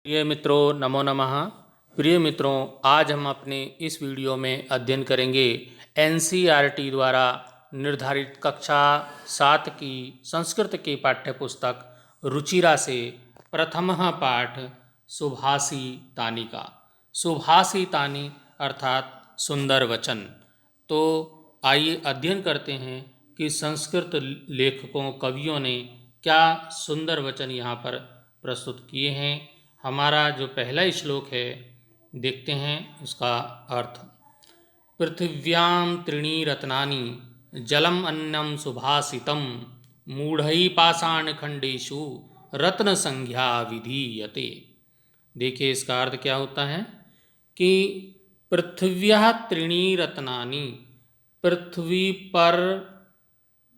प्रिय मित्रों, नमो नमः। प्रिय मित्रों, आज हम अपने इस वीडियो में अध्ययन करेंगे एनसीईआरटी द्वारा निर्धारित कक्षा 7 की संस्कृत की पाठ्यपुस्तक रुचिरा से प्रथम पाठ सुभाषितानि का। सुभाषितानि अर्थात सुंदर वचन। तो आइए अध्ययन करते हैं कि संस्कृत लेखकों कवियों ने क्या सुंदर वचन यहाँ पर प्रस्तुत किए हैं। हमारा जो पहला श्लोक है देखते हैं उसका अर्थ। पृथिव्यां त्रीणि रत्नानि जलम अन्नम सुभाषितम मूढ़ै पाषाणखंडेषु रत्न संज्ञा विधीयते। देखिए इसका अर्थ क्या होता है कि पृथिव्याः त्रीणि रत्नानि, पृथ्वी पर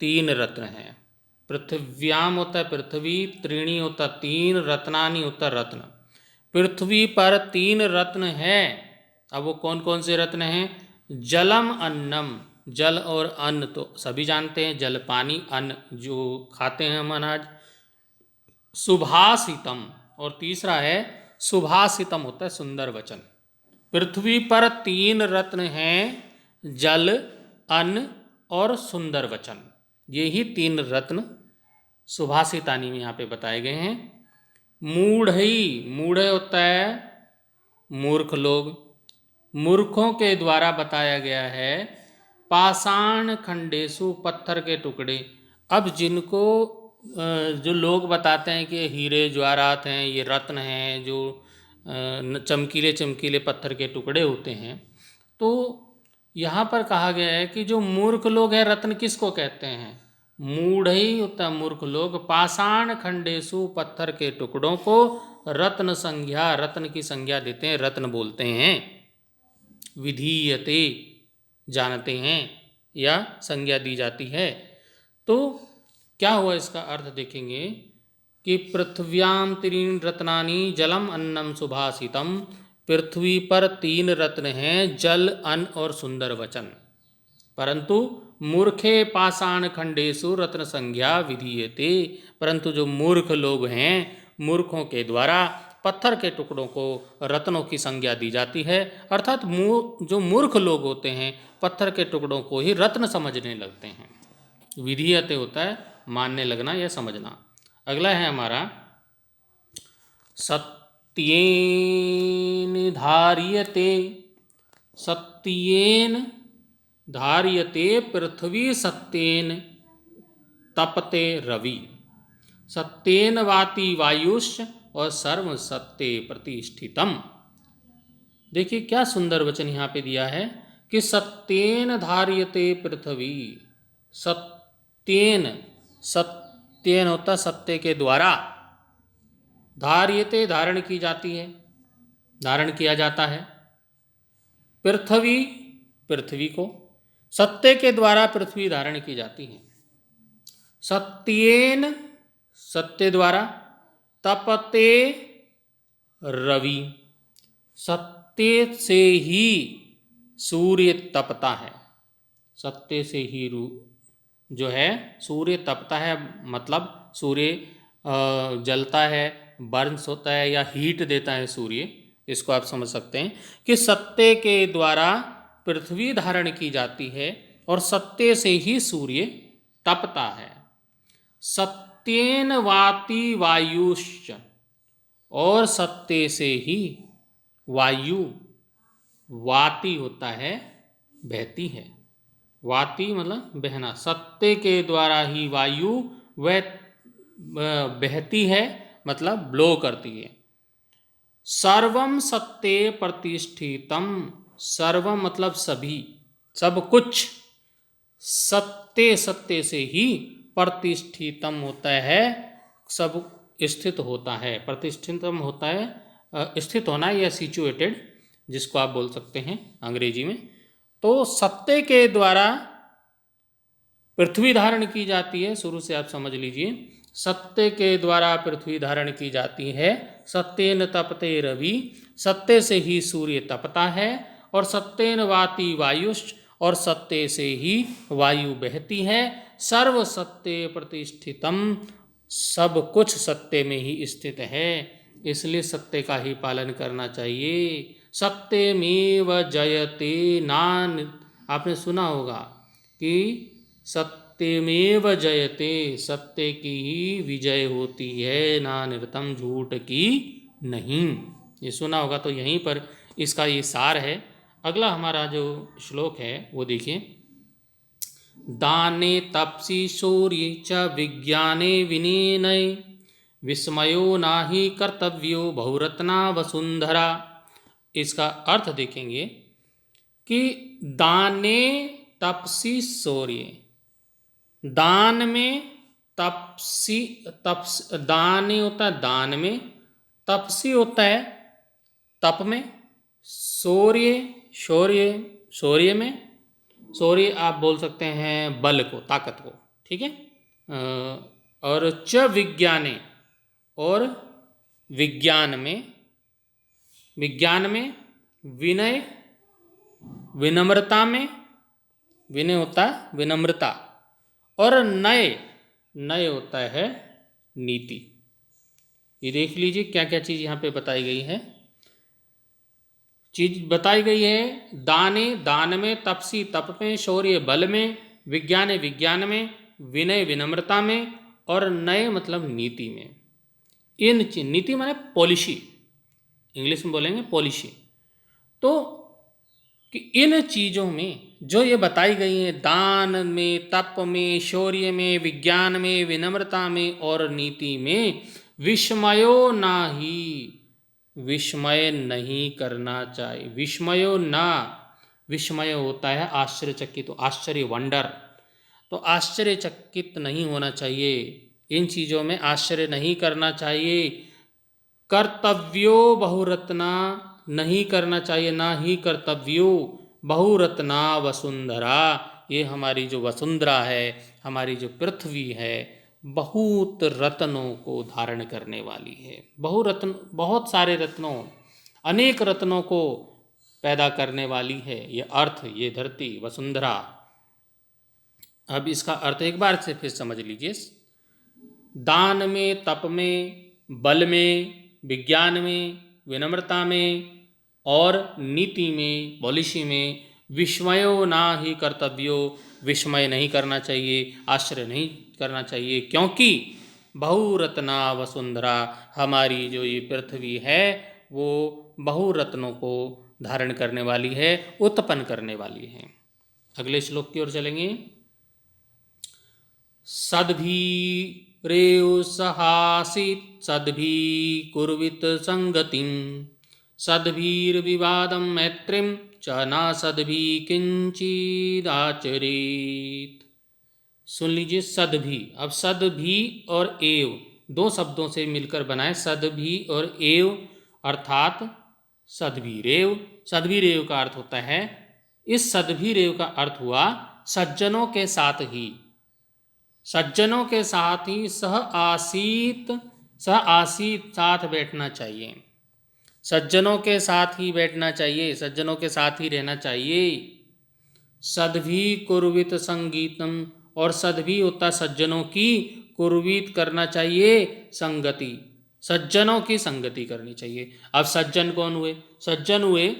3 रत्न हैं। पृथिव्याम होता है पृथ्वी, त्रीणि होता 3, रत्नानि होता रत्न। पृथ्वी पर 3 रत्न हैं। अब वो कौन कौन से रत्न हैं? जलम अन्नम, जल और अन्न तो सभी जानते हैं, जल पानी अन्न जो खाते हैं हम अनाज। सुभाषितम, और तीसरा है सुभाषितम होता है सुंदर वचन। पृथ्वी पर 3 रत्न हैं, जल, अन्न और सुंदर वचन। ये ही 3 रत्न सुभाषितानि में यहाँ पे बताए गए हैं। मूढ़ई, मूढ़ होता है मूर्ख लोग, मूर्खों के द्वारा बताया गया है। पाषाण खंडेशु, पत्थर के टुकड़े। अब जिनको जो लोग बताते हैं कि हीरे जवाहरात हैं, ये रत्न हैं, जो चमकीले चमकीले पत्थर के टुकड़े होते हैं, तो यहाँ पर कहा गया है कि जो मूर्ख लोग हैं, रत्न किसको कहते हैं? मूढ़ई होता है मूर्ख लोग। पाषाण खंडेशु, पत्थर के टुकड़ों को रत्न संज्ञा, रत्न की संज्ञा देते हैं, रत्न बोलते हैं। विधीयते, जानते हैं या संज्ञा दी जाती है। तो क्या हुआ इसका अर्थ देखेंगे कि पृथ्व्याम 3 रत्नानि जलम अन्नम सुभाषितम, पृथ्वी पर 3 रत्न हैं, जल, अन्न और सुंदर वचन। परंतु मूर्खे पाषाण खंडेशु रत्न संज्ञा विधीयते, परंतु जो मूर्ख लोग हैं, मूर्खों के द्वारा पत्थर के टुकड़ों को रत्नों की संज्ञा दी जाती है। अर्थात जो मूर्ख लोग होते हैं, पत्थर के टुकड़ों को ही रत्न समझने लगते हैं। विधीयते होता है मानने लगना या समझना। अगला है हमारा सत्येन धार्यते। सत्येन धार्यते पृथ्वी सत्येन तपते रवि, सत्येन वाति वायुश्च और सर्व सत्य प्रतिष्ठितम। देखिए क्या सुंदर वचन यहाँ पे दिया है कि सत्येन धार्यते पृथ्वी। सत्येन, सत्येन होता सत्य के द्वारा, धार्यते धारण की जाती है, धारण किया जाता है। पृथ्वी, पृथ्वी को सत्य के द्वारा पृथ्वी धारण की जाती है। सत्येन, सत्य द्वारा, तपते रवि, सत्य से ही सूर्य तपता है। सत्य से ही जो है सूर्य तपता है, मतलब सूर्य जलता है, बर्न्स होता है या हीट देता है सूर्य। इसको आप समझ सकते हैं कि सत्य के द्वारा पृथ्वी धारण की जाती है और सत्य से ही सूर्य तपता है। सत्येन वाति वायुश्च, और सत्य से ही वायु, वाति होता है बहती है। वाति मतलब बहना। सत्य के द्वारा ही वायु वह बहती है, मतलब ब्लो करती है। सर्वम सत्य प्रतिष्ठितम, सर्वम मतलब सभी, सब कुछ, सत्य, सत्य से ही प्रतिष्ठितम होता है, सब स्थित होता है। प्रतिष्ठितम होता है स्थित होना या सिचुएटेड, जिसको आप बोल सकते हैं अंग्रेजी में। तो सत्य के द्वारा पृथ्वी धारण की जाती है, शुरू से आप समझ लीजिए। सत्य के द्वारा पृथ्वी धारण की जाती है। सत्येन तपते रवि, सत्य से ही सूर्य तपता है। और सत्येन वाति वायुश्च, और सत्य से ही वायु बहती है। सर्व सत्य प्रतिष्ठितम, सब कुछ सत्य में ही स्थित है। इसलिए सत्य का ही पालन करना चाहिए। सत्यमेव जयते नान, आपने सुना होगा कि सत्यमेव जयते, सत्य की ही विजय होती है, ना निरतम, झूठ की नहीं। ये सुना होगा। तो यहीं पर इसका ये सार है। अगला हमारा जो श्लोक है वो देखिए। दाने तपसि शौर्ये च विज्ञाने विनिनये विस्मयो नाहि कर्तव्यो बहुरत्ना वसुंधरा। इसका अर्थ देखेंगे कि दाने तपसी शौर्य, दान में तपसी, तपस दान होता है दान में, तपसी होता है तप में, शौर्य शौर्य शौर्य में, शौर्य आप बोल सकते हैं बल को, ताकत को, ठीक है। और च विज्ञाने, और विज्ञान में, विज्ञान में, विनय, विनम्रता में, विनय होता है विनम्रता, और नय, नय होता है नीति। ये देख लीजिए क्या क्या चीज़ यहाँ पे बताई गई है। चीज बताई गई है, दाने दान में, तपसी तप में, शौर्य बल में, विज्ञान विज्ञान में, विनय विनम्रता में, और नय मतलब नीति में। इन नीति माने पॉलिसी, इंग्लिश में बोलेंगे पॉलिसी। तो कि इन चीज़ों में जो ये बताई गई है, दान में, तप में, शौर्य में, विज्ञान में, विनम्रता में और नीति में, विस्मयो नाही, विस्मय नहीं करना चाहिए। विस्मयो ना, विस्मय होता है आश्चर्यचकित, तो आश्चर्य वंडर, तो आश्चर्यचकित नहीं होना चाहिए। इन चीज़ों में आश्चर्य नहीं करना चाहिए। कर्तव्यो बहुरत्ना, नहीं करना चाहिए, ना ही कर्तव्यो बहुरत्ना वसुंधरा। ये हमारी जो वसुंधरा है, हमारी जो पृथ्वी है, बहुत रत्नों को धारण करने वाली है। बहुरत्न, बहुत सारे रत्नों, अनेक रत्नों को पैदा करने वाली है ये अर्थ, ये धरती वसुंधरा। अब इसका अर्थ एक बार से फिर समझ लीजिए। दान में, तप में, बल में, विज्ञान में, विनम्रता में और नीति में, पॉलिसी में, विस्मयो ना ही कर्तव्यो, विस्मय नहीं करना चाहिए, आश्चर्य नहीं करना चाहिए, क्योंकि बहुरत्ना वसुंधरा, हमारी जो ये पृथ्वी है वो बहुरत्नों को धारण करने वाली है, उत्पन्न करने वाली है। अगले श्लोक की ओर चलेंगे। सद्भी रेव सहासित सद्भी कुर्वित संगतिम सद्भिर्विवादं मैत्रीं च न सद्भी किंचिदाचरेत। सुन लीजिए सद्भी। अब सद्भी और एव दो शब्दों से मिलकर बनाए, सद्भी और एव अर्थात सद्भिरेव। सद्भिरेव का अर्थ होता है, इस सद्भिरेव का अर्थ हुआ सज्जनों के साथ ही, सज्जनों के साथ ही सह आसीत, सह आसीत साथ बैठना चाहिए, सज्जनों के साथ ही बैठना चाहिए, सज्जनों के साथ ही रहना चाहिए। सद्भी कुर्वित संगीतम, और सद्भी होता सज्जनों की, कुर्वित करना चाहिए संगति, सज्जनों की संगति करनी चाहिए। अब सज्जन कौन हुए? सज्जन हुए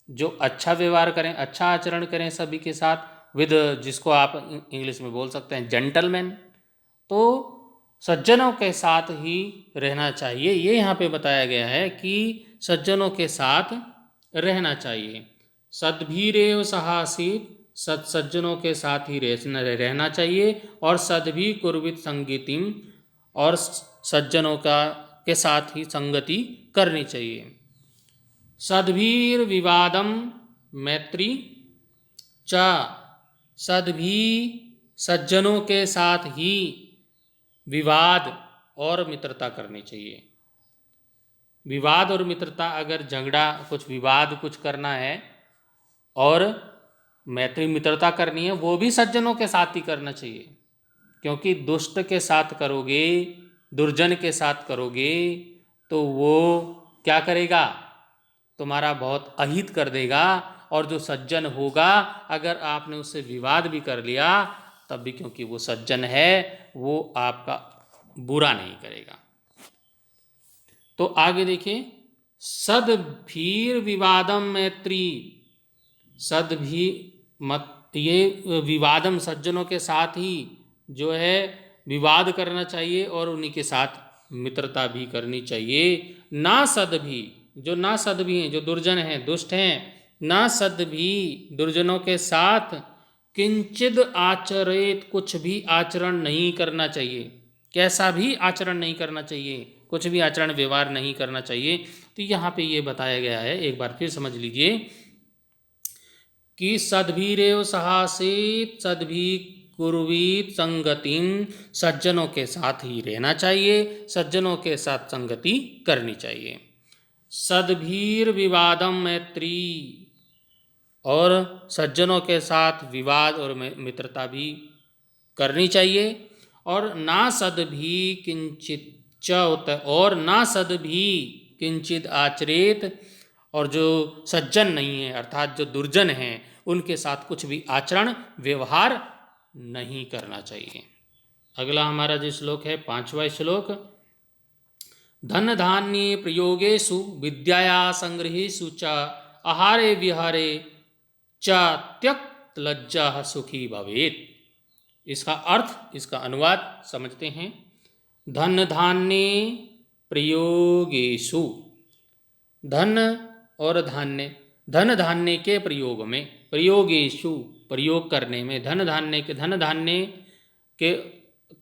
जो अच्छा व्यवहार करें, अच्छा आचरण करें सभी के साथ, विद, जिसको आप इंग्लिश में बोल सकते हैं जेंटलमैन। तो सज्जनों के साथ ही रहना चाहिए। ये यहाँ पे बताया गया है कि सज्जनों के साथ रहना चाहिए। सद्भिरेव सहासित, सज्जनों के साथ ही रहना चाहिए। और सद्भि कुर्वित संगतिम, और सज्जनों का के साथ ही संगति करनी चाहिए। सद्भिर विवादम मैत्री च, सद्भी सज्जनों के साथ ही विवाद और मित्रता करनी चाहिए। विवाद और मित्रता, अगर झगड़ा, कुछ विवाद कुछ करना है और मैत्री मित्रता करनी है, वो भी सज्जनों के साथ ही करना चाहिए। क्योंकि दुष्ट के साथ करोगे, दुर्जन के साथ करोगे तो वो क्या करेगा? तुम्हारा बहुत अहित कर देगा। और जो सज्जन होगा, अगर आपने उससे विवाद भी कर लिया तब भी, क्योंकि वो सज्जन है, वो आपका बुरा नहीं करेगा। तो आगे देखिए, सद्भीर विवादम मैत्री, सद्भी मत, ये विवादम सज्जनों के साथ ही जो है विवाद करना चाहिए और उन्हीं के साथ मित्रता भी करनी चाहिए। ना सद्भी, जो ना सद्भी हैं, जो दुर्जन हैं, दुष्ट हैं, ना सद्भी, दुर्जनों के साथ किंचिद आचरेत, कुछ भी आचरण नहीं करना चाहिए, कैसा भी आचरण नहीं करना चाहिए, कुछ भी आचरण व्यवहार नहीं करना चाहिए। तो यहाँ पे ये बताया गया है, एक बार फिर समझ लीजिए कि सद्भिरेव सहासेत सद्भि कुर्वीत संगतिम, सज्जनों के साथ ही रहना चाहिए, सज्जनों के साथ संगति करनी चाहिए। सद्भीर विवादम मैत्री, और सज्जनों के साथ विवाद और मित्रता भी करनी चाहिए। और ना सद्भी किंचित च होता है, और ना सद्भी किंचित आचरेत, और जो सज्जन नहीं है अर्थात जो दुर्जन हैं उनके साथ कुछ भी आचरण व्यवहार नहीं करना चाहिए। अगला हमारा जो श्लोक है 5वां श्लोक, धन धान्ये प्रयोगेषु विद्याया संग्रहेषु च आहारे विहारे च त्यक्त लज्जा सुखी भवेत। इसका अर्थ, इसका अनुवाद समझते हैं। धन धान्ये प्रयोगेषु, धन और धान्य, धन धान्य के प्रयोग में, प्रयोगेषु प्रयोग करने में, धन धान्य के, धन धान्य के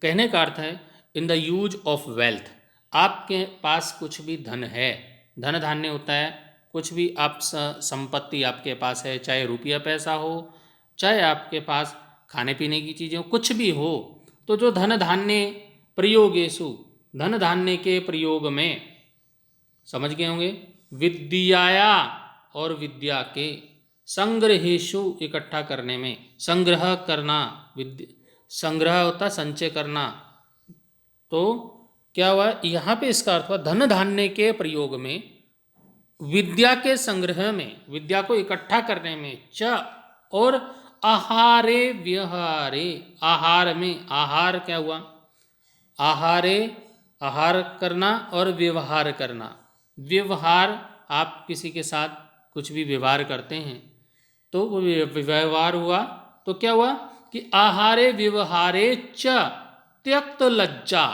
कहने का अर्थ है in the use of wealth. आपके पास कुछ भी धन है, धन धान्य होता है कुछ भी आप संपत्ति आपके पास है, चाहे रुपया पैसा हो, चाहे आपके पास खाने पीने की चीज़ें हो, कुछ भी हो, तो जो धन धान्य प्रयोगेषु, धन धान्य के प्रयोग में, समझ गए होंगे, विद्याया और विद्या के, संग्रहेषु इकट्ठा करने में, संग्रह करना, संग्रह होता संचय करना। तो क्या हुआ यहाँ पे, इसका अर्थ हुआ धन धान्य के प्रयोग में, विद्या के संग्रह में, विद्या को इकट्ठा करने में, च और आहारे व्यहारे, आहार में, आहार क्या हुआ, आहारे आहार करना और व्यवहार करना। व्यवहार, आप किसी के साथ कुछ भी व्यवहार करते हैं तो वो व्यवहार हुआ, तो क्या हुआ कि आहारे व्यवहारे च त्यक्त लज्जा,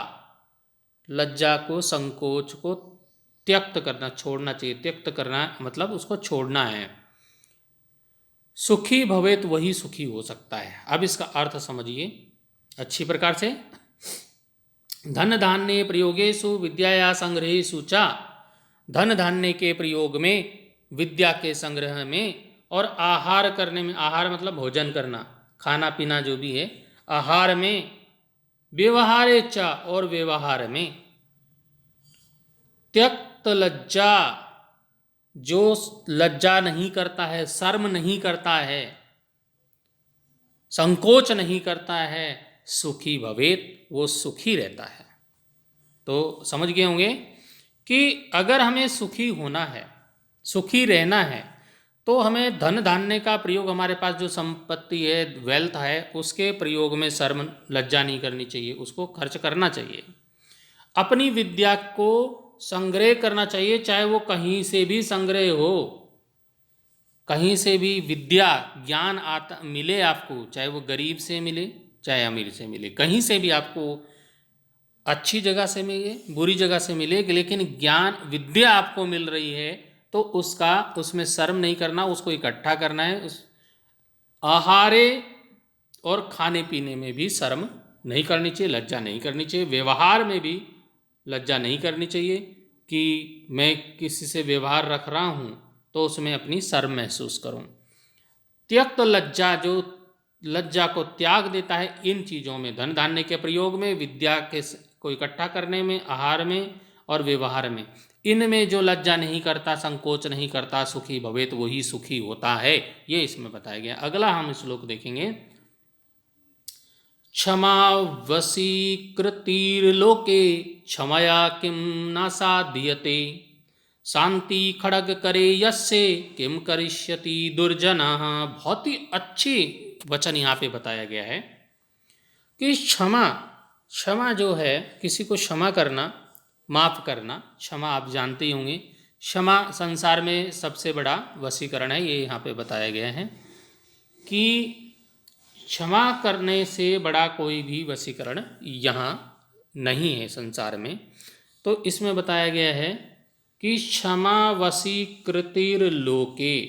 लज्जा को, संकोच को त्यक्त करना, छोड़ना चाहिए। त्यक्त करना मतलब उसको छोड़ना है। सुखी भवेत, वही सुखी हो सकता है। अब इसका अर्थ समझिए अच्छी प्रकार से। धन धान्य प्रयोगेषु विद्याया संग्रहेषु च, धन धान्य के प्रयोग में, विद्या के संग्रह में और आहार करने में, आहार मतलब भोजन करना, खाना पीना जो भी है, आहार में, व्यवहारे च और व्यवहार में, त्यक्त लज्जा, जो लज्जा नहीं करता है, शर्म नहीं करता है, संकोच नहीं करता है, सुखी भवेत, वो सुखी रहता है। तो समझ गए होंगे कि अगर हमें सुखी होना है, सुखी रहना है, तो हमें धन धान्य का प्रयोग, हमारे पास जो संपत्ति है, वेल्थ है, उसके प्रयोग में शर्म लज्जा नहीं करनी चाहिए, उसको खर्च करना चाहिए। अपनी विद्या को संग्रह करना चाहिए, चाहे वो कहीं से भी संग्रह हो, कहीं से भी विद्या ज्ञान आता मिले आपको, चाहे वो गरीब से मिले चाहे अमीर से मिले, कहीं से भी आपको, अच्छी जगह से मिले बुरी जगह से मिले, लेकिन ज्ञान विद्या आपको मिल रही है तो उसका, उसमें शर्म नहीं करना, उसको इकट्ठा करना है। उस आहारे और खाने पीने में भी शर्म नहीं करनी चाहिए, लज्जा नहीं करनी चाहिए। व्यवहार में भी लज्जा नहीं करनी चाहिए कि मैं किसी से व्यवहार रख रहा हूँ तो उसमें अपनी शर्म महसूस करूँ। त्यक्त लज्जा, जो लज्जा को त्याग देता है इन चीज़ों में, धन धान्य के प्रयोग में, विद्या के को इकट्ठा करने में, आहार में और व्यवहार में, इनमें जो लज्जा नहीं करता, संकोच नहीं करता, सुखी भवेत, वही सुखी होता है। ये इसमें बताया गया। अगला हम श्लोक देखेंगे। क्षमा वशीकृतिर्लोके क्षमया किं न साध्यते, शांति खड़ग करे यस्य किम करिष्यति दुर्जनः। बहुत ही अच्छी वचन यहाँ पे बताया गया है कि क्षमा, क्षमा जो है, किसी को क्षमा करना, माफ करना, क्षमा आप जानते ही होंगे। क्षमा संसार में सबसे बड़ा वशीकरण है, ये यहाँ पे बताया गया है कि क्षमा करने से बड़ा कोई भी वशीकरण यहाँ नहीं है संसार में। तो इसमें बताया गया है कि क्षमा वशीकृतिर लोके,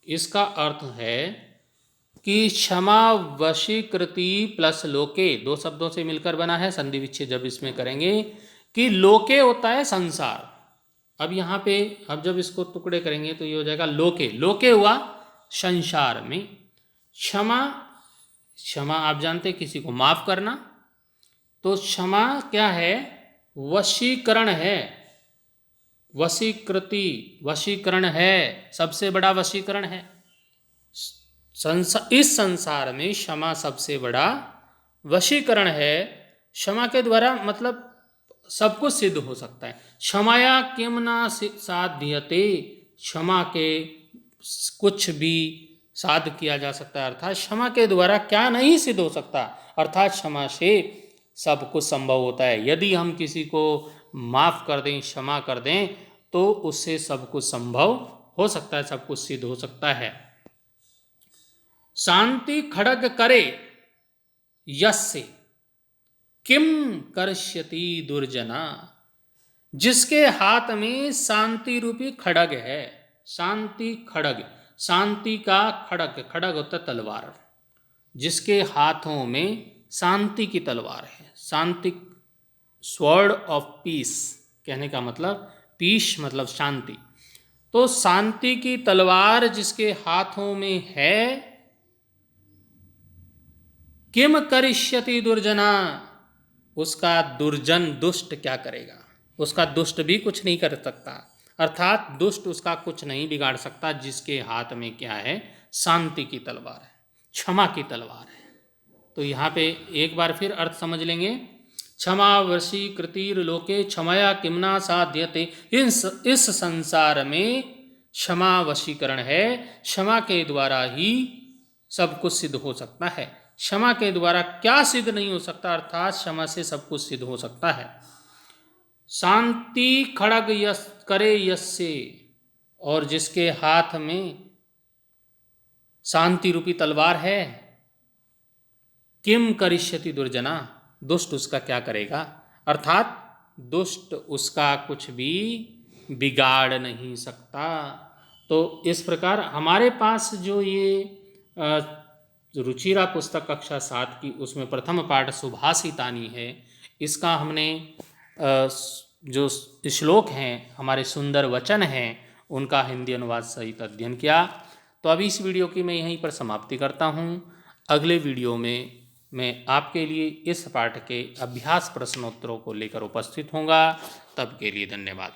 इसका अर्थ है कि क्षमा वशीकृति प्लस लोके दो शब्दों से मिलकर बना है, संधि विच्छेद जब इसमें करेंगे कि लोके होता है संसार। अब यहाँ पे अब जब इसको टुकड़े करेंगे तो ये हो जाएगा लोके, लोके हुआ संसार में। क्षमा, क्षमा आप जानते हैं किसी को माफ करना, तो क्षमा क्या है, वशीकरण है, वशीकृति, वशीकरण है, सबसे बड़ा वशीकरण है। इस संसार में क्षमा सबसे बड़ा वशीकरण है। क्षमा के द्वारा मतलब सब कुछ सिद्ध हो सकता है। क्षमाया किम ना साध्यते, क्षमा के कुछ भी साध किया जा सकता है, अर्थात क्षमा के द्वारा क्या नहीं सिद्ध हो सकता, अर्थात क्षमा से सब कुछ संभव होता है। यदि हम किसी को माफ कर दें, क्षमा कर दें, तो उससे सब कुछ संभव हो सकता है, सब कुछ सिद्ध हो सकता है। शांति खड़ग करे यस्य किम कर्ष्यति दुर्जना, जिसके हाथ में शांति रूपी खड़ग है, शांति खड़ग, शांति का खड़ग, खड़ग होता है तलवार, जिसके हाथों में शांति की तलवार है। शांति, स्वॉर्ड ऑफ पीस कहने का मतलब, पीस मतलब शांति, तो शांति की तलवार जिसके हाथों में है, किम करिष्यति दुर्जना, उसका दुर्जन दुष्ट क्या करेगा, उसका दुष्ट भी कुछ नहीं कर सकता, अर्थात दुष्ट उसका कुछ नहीं बिगाड़ सकता, जिसके हाथ में क्या है, शांति की तलवार है, क्षमा की तलवार है। तो यहाँ पे एक बार फिर अर्थ समझ लेंगे। क्षमा वशीकृतिर लोके क्षमया किमना साध्यते, इस संसार में क्षमा वशीकरण है, क्षमा के द्वारा ही सब कुछ सिद्ध हो सकता है। क्षमा के द्वारा क्या सिद्ध नहीं हो सकता, अर्थात क्षमा से सब कुछ सिद्ध हो सकता है। शांति खड़ग यस करे यस्य, और जिसके हाथ में शांति रूपी तलवार है, किम करिष्यति दुर्जना, दुष्ट उसका क्या करेगा, अर्थात दुष्ट उसका कुछ भी बिगाड़ नहीं सकता। तो इस प्रकार हमारे पास जो ये रुचिरा पुस्तक कक्षा 7 की, उसमें प्रथम पाठ सुभाषितानी है, इसका हमने जो श्लोक हैं, हमारे सुंदर वचन हैं, उनका हिंदी अनुवाद सहित अध्ययन किया। तो अभी इस वीडियो की मैं यहीं पर समाप्ति करता हूँ। अगले वीडियो में मैं आपके लिए इस पाठ के अभ्यास प्रश्नोत्तरों को लेकर उपस्थित होऊंगा। तब के लिए धन्यवाद।